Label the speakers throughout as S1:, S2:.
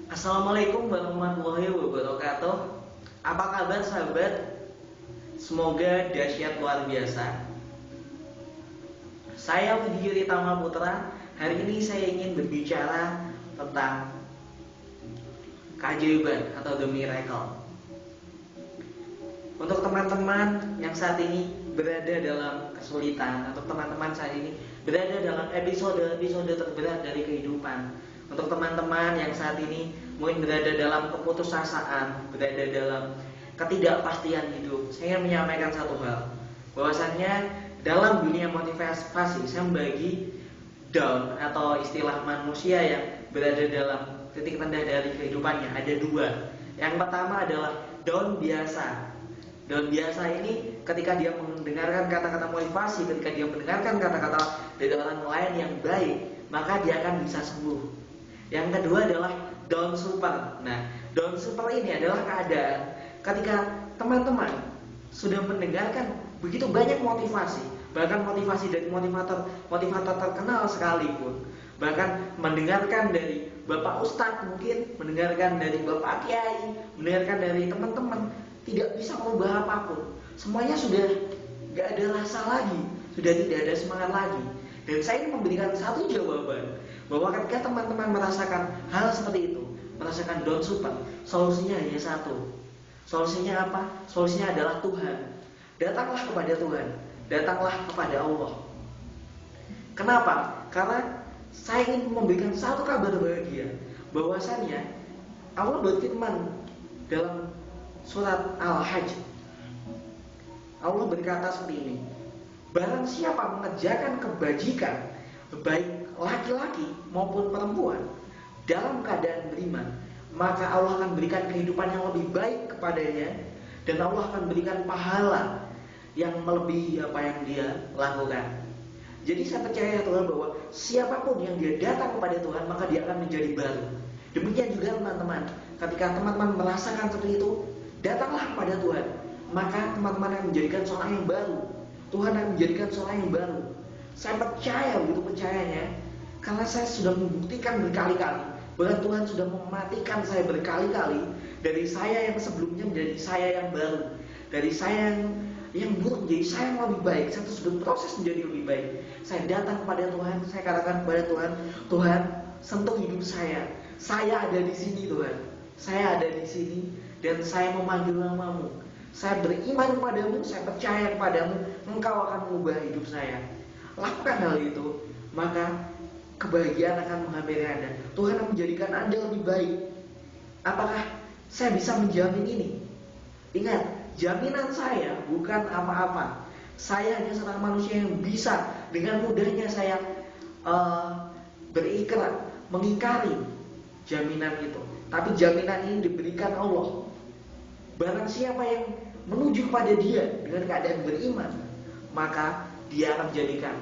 S1: Assalamualaikum warahmatullahi wabarakatuh. Apa kabar sahabat? Semoga dahsyat luar biasa. Saya Budi Yuri Tama Putra. Hari ini saya ingin berbicara tentang keajaiban atau the miracle. Untuk teman-teman yang saat ini berada dalam kesulitan, atau teman-teman saat ini berada dalam episode terberat dari kehidupan, untuk teman-teman yang saat ini mungkin berada dalam keputusasaan, berada dalam ketidakpastian hidup, saya ingin menyampaikan satu hal, bahwasannya dalam dunia motivasi saya membagi down atau istilah manusia yang berada dalam titik rendah dari kehidupannya ada dua. Yang pertama adalah down biasa. Down biasa ini ketika dia mendengarkan kata-kata motivasi, ketika dia mendengarkan kata-kata dari orang lain yang baik, maka dia akan bisa sembuh. Yang kedua adalah down super. Nah, down super ini adalah keadaan ketika teman-teman sudah mendengarkan begitu banyak motivasi, bahkan motivasi dari motivator terkenal sekalipun, bahkan mendengarkan dari Bapak Ustadz, mungkin mendengarkan dari Bapak Kiai, mendengarkan dari teman-teman, tidak bisa merubah apapun. Semuanya sudah gak ada rasa lagi, sudah tidak ada semangat lagi. Dan saya ingin memberikan satu jawaban, bahwa ketika teman-teman merasakan hal seperti itu, merasakan down super, solusinya hanya satu. Solusinya apa? Solusinya adalah Tuhan. Datanglah kepada Tuhan, datanglah kepada Allah. Kenapa? Karena saya ingin memberikan satu kabar bahagia, bahwasannya Allah berfirman dalam surat Al-Hajj. Allah berkata seperti ini, barang siapa mengerjakan kebajikan, baik laki-laki maupun perempuan, dalam keadaan beriman, maka Allah akan berikan kehidupan yang lebih baik kepadanya, dan Allah akan berikan pahala yang melebihi apa yang dia lakukan. Jadi saya percaya Tuhan bahwa siapapun yang dia datang kepada Tuhan, maka dia akan menjadi baru. Demikian juga teman-teman, ketika teman-teman merasakan seperti itu, datanglah kepada Tuhan, maka teman-teman akan menjadikan seorang yang baru. Tuhan akan menjadikan seorang yang baru. Saya percaya, begitu percayanya, karena saya sudah membuktikan berkali-kali bahwa Tuhan sudah mematikan saya berkali-kali, dari saya yang sebelumnya menjadi saya yang baru, dari saya yang buruk menjadi saya yang lebih baik. Saya terus berproses menjadi lebih baik. Saya datang kepada Tuhan, saya katakan kepada Tuhan, Tuhan sentuh hidup saya. Saya ada di sini Tuhan, saya ada di sini, dan saya memanggil namamu. Saya beriman kepadamu, saya percaya kepadamu, Engkau akan mengubah hidup saya. Lakukan hal itu, maka kebahagiaan akan menghampiri Anda. Tuhan akan menjadikan Anda lebih baik. Apakah saya bisa menjamin ini? Ingat, jaminan saya bukan apa-apa. Saya hanya seorang manusia yang bisa dengan mudahnya saya berikrar, mengingkari jaminan itu. Tapi jaminan ini diberikan Allah. Barang siapa yang menuju kepada dia dengan keadaan beriman, maka dia akan menjadikan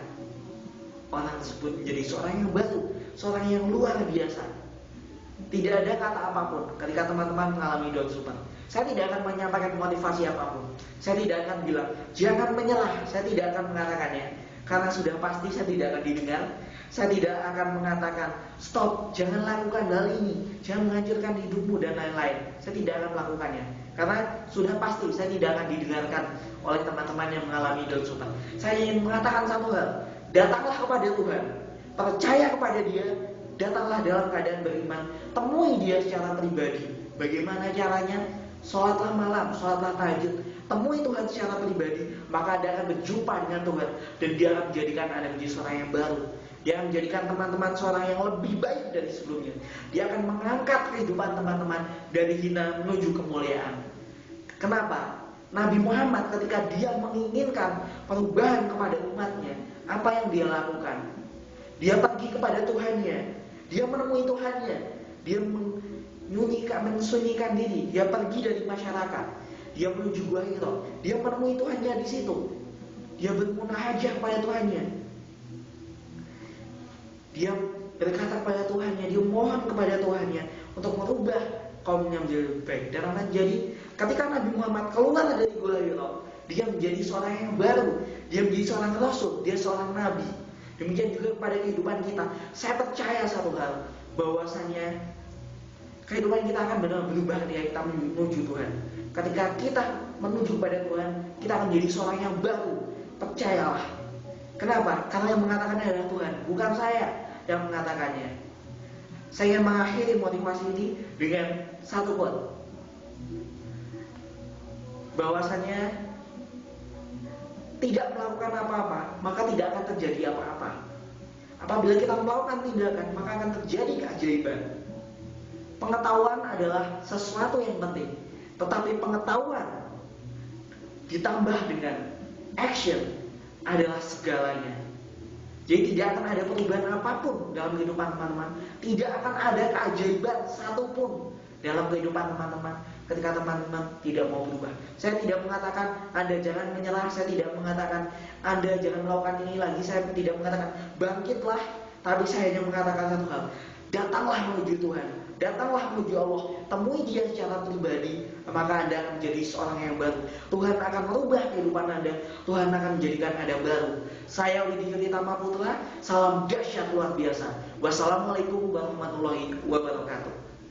S1: orang tersebut menjadi seorang yang baru, seorang yang luar biasa. Tidak ada kata apapun ketika teman-teman mengalami down super. Saya tidak akan menyampaikan motivasi apapun. Saya tidak akan bilang jangan menyerah. Saya tidak akan mengatakannya, karena sudah pasti saya tidak akan didengar. Saya tidak akan mengatakan stop, jangan lakukan hal ini, jangan menghancurkan hidupmu dan lain-lain. Saya tidak akan melakukannya, karena sudah pasti saya tidak akan didengarkan oleh teman-teman yang mengalami down super. Saya ingin mengatakan satu hal, datanglah kepada Tuhan, percaya kepada Dia, datanglah dalam keadaan beriman, temui Dia secara pribadi. Bagaimana caranya? Sholatlah malam, sholatlah tahajud, temui Tuhan secara pribadi, maka Anda akan berjumpa dengan Tuhan, dan Dia akan menjadikan Anda menjadi seorang yang baru. Dia akan menjadikan teman-teman seorang yang lebih baik dari sebelumnya. Dia akan mengangkat kehidupan teman-teman dari hina menuju kemuliaan. Kenapa? Nabi Muhammad ketika dia menginginkan perubahan kepada umatnya, apa yang dia lakukan? Dia pergi kepada Tuhannya, dia menemui Tuhannya, dia mensunyikan diri, dia pergi dari masyarakat, dia menuju Gua Hira, dia menemui Tuhannya di situ, dia bermunajat kepada Tuhannya, dia berkata kepada Tuhannya, dia mohon kepada Tuhannya untuk merubah kaumnya menjadi lebih baik. Dan jadi ketika Nabi Muhammad keluar dari Gua Hira, dia menjadi seorang yang baru, dia menjadi seorang rasul, dia seorang nabi. Demikian juga kepada kehidupan kita. Saya percaya satu hal, bahwasanya kehidupan kita akan benar-benar berubah ketika kita menuju Tuhan. Ketika kita menuju pada Tuhan, kita akan menjadi seorang yang baru. Percayalah. Kenapa? Karena yang mengatakannya adalah Tuhan, bukan saya yang mengatakannya. Saya ingin mengakhiri motivasi ini dengan satu quote, bahwasannya tidak melakukan apa-apa, maka tidak akan terjadi apa-apa. Apabila kita melakukan tindakan, maka akan terjadi keajaiban. Pengetahuan adalah sesuatu yang penting, tetapi pengetahuan ditambah dengan action adalah segalanya. Jadi tidak akan ada perubahan apapun dalam kehidupan teman-teman. Tidak akan ada keajaiban satupun dalam kehidupan teman-teman ketika teman-teman tidak mau berubah. Saya tidak mengatakan Anda jangan menyerah. Saya tidak mengatakan Anda jangan melakukan ini lagi. Saya tidak mengatakan bangkitlah. Tapi saya hanya mengatakan satu hal. Datanglah menuju Tuhan. Datanglah menuju Allah. Temui Dia secara pribadi. Maka Anda akan menjadi seorang yang baru. Tuhan akan merubah kehidupan Anda. Tuhan akan menjadikan Anda baru. Saya Widi Yuritama Putra. Salam dahsyat luar biasa. Wassalamualaikum warahmatullahi wabarakatuh.